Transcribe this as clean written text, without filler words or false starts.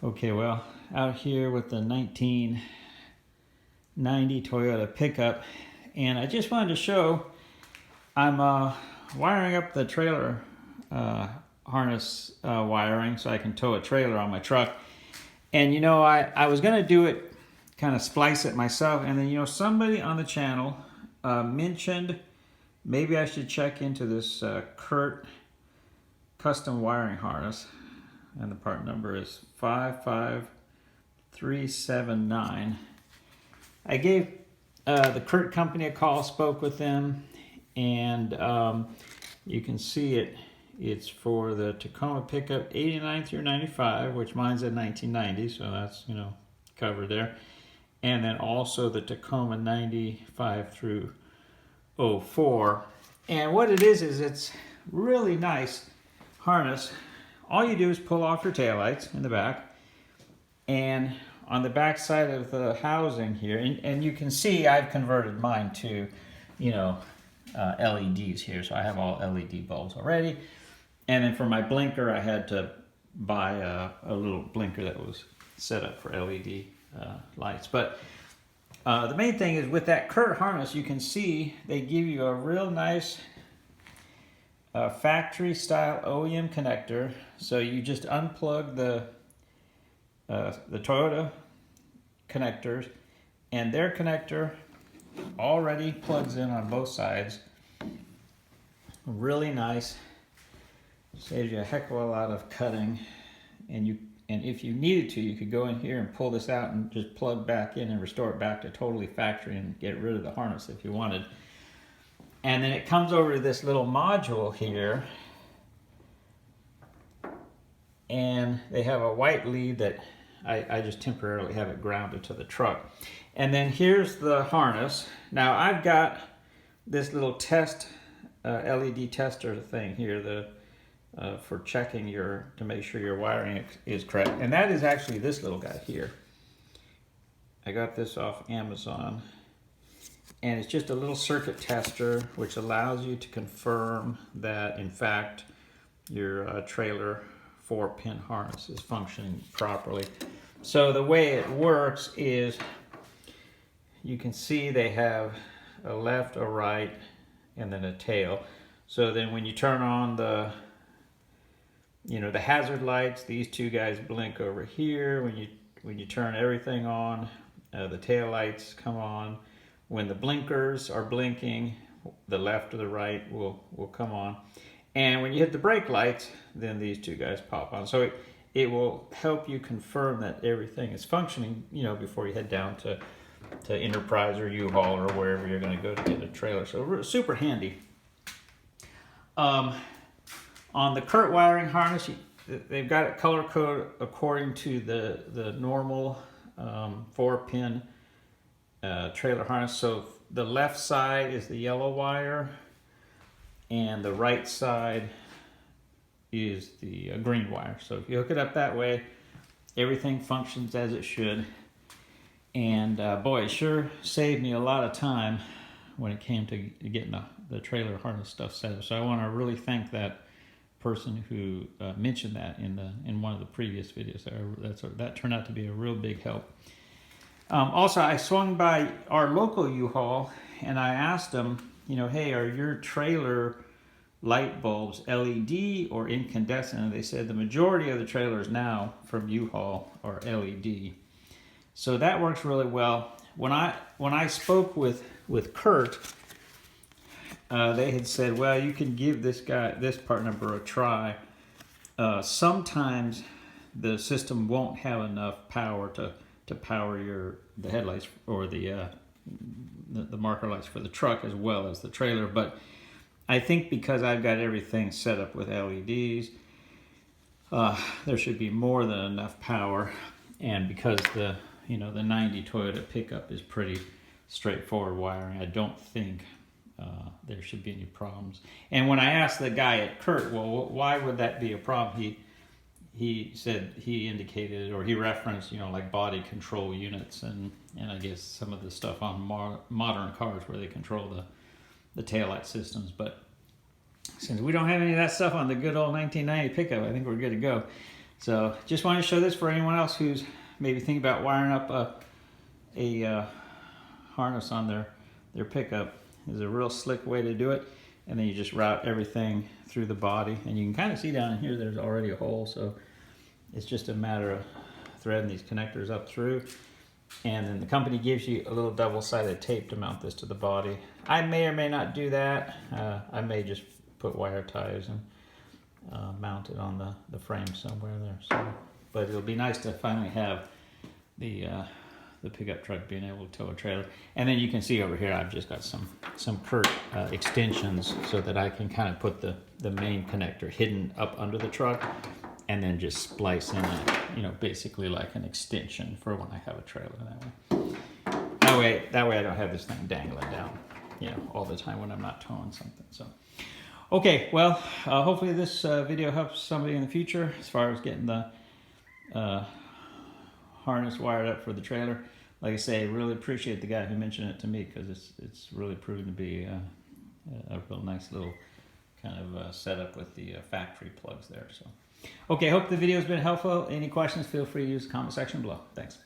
Okay, well, out here with the 1990 Toyota pickup, and I just wanted to show I'm wiring up the trailer harness wiring so I can tow a trailer on my truck. And you know, I was gonna do it, kind of splice it myself, and then you know, somebody on the channel mentioned maybe I should check into this CURT custom wiring harness, and the part number is 55379. I gave the CURT company a call, spoke with them, and you can see it's for the Tacoma pickup 89 through 95, which mine's a 1990, so that's, you know, covered there. And then also the Tacoma 95 through 04. And what it is it's really nice harness. All you do is pull off your taillights in the back, and on the back side of the housing here, and you can see I've converted mine to, you know, LEDs here, so I have all LED bulbs already. And then for my blinker, I had to buy a little blinker that was set up for LED lights. But the main thing is with that CURT harness, you can see they give you a real nice factory style OEM connector. So you just unplug the Toyota connectors, and their connector already plugs in on both sides. Really nice. Saves you a heck of a lot of cutting, and if you needed to, you could go in here and pull this out and just plug back in and restore it back to totally factory and get rid of the harness if you wanted. And then it comes over to this little module here, and they have a white lead that I just temporarily have it grounded to the truck. And then here's the harness. Now I've got this little test LED tester thing here, for checking to make sure your wiring is correct. And that is actually this little guy here. I got this off Amazon. And it's just a little circuit tester which allows you to confirm that in fact your trailer 4-pin harness is functioning properly. So the way it works is you can see they have a left, a right, and then a tail. So then when you turn on the hazard lights, these two guys blink over here. When you turn everything on, the tail lights come on. When the blinkers are blinking, the left or the right will come on. And when you hit the brake lights, then these two guys pop on. So it will help you confirm that everything is functioning, you know, before you head down to Enterprise or U-Haul or wherever you're going to go to get a trailer. So super handy. On the CURT wiring harness, they've got it color coded according to the normal 4-pin trailer harness. So the left side is the yellow wire, and the right side is the green wire. So if you hook it up that way, everything functions as it should. And boy, it sure saved me a lot of time when it came to getting the trailer harness stuff set up. So I want to really thank that person who mentioned that in one of the previous videos. That turned out to be a real big help. Also, I swung by our local U-Haul and I asked them, you know, hey, are your trailer light bulbs LED or incandescent? And they said the majority of the trailers now from U-Haul are LED. So that works really well. When I spoke with CURT, they had said, well, you can give this part number a try. Sometimes the system won't have enough power to power the headlights or the marker lights for the truck as well as the trailer. But I think because I've got everything set up with LEDs, there should be more than enough power. And because the 90 Toyota pickup is pretty straightforward wiring, I don't think there should be any problems. And when I asked the guy at CURT, well, why would that be a problem? He said he indicated, or he referenced, like body control units and I guess some of the stuff on modern cars where they control the taillight systems. But since we don't have any of that stuff on the good old 1990 pickup, I think we're good to go. So just wanted to show this for anyone else who's maybe thinking about wiring up a harness on their pickup. There's a real slick way to do it, and then you just route everything through the body, and you can kind of see down here there's already a hole, so it's just a matter of threading these connectors up through. And then the company gives you a little double-sided tape to mount this to the body. I may or may not do that. I may just put wire ties and mount it on the frame somewhere there. So, but it'll be nice to finally have the pickup truck being able to tow a trailer. And then you can see over here I've just got some CURT extensions so that I can kind of put the main connector hidden up under the truck, and then just splice in a, basically like an extension for when I have a trailer that way. That way I don't have this thing dangling down, all the time when I'm not towing something. So, okay, well, hopefully this video helps somebody in the future as far as getting the harness wired up for the trailer. Like I say, really appreciate the guy who mentioned it to me, because it's really proven to be a real nice little kind of setup with the factory plugs there. So, okay, hope the video has been helpful. Any questions, feel free to use the comment section below. Thanks.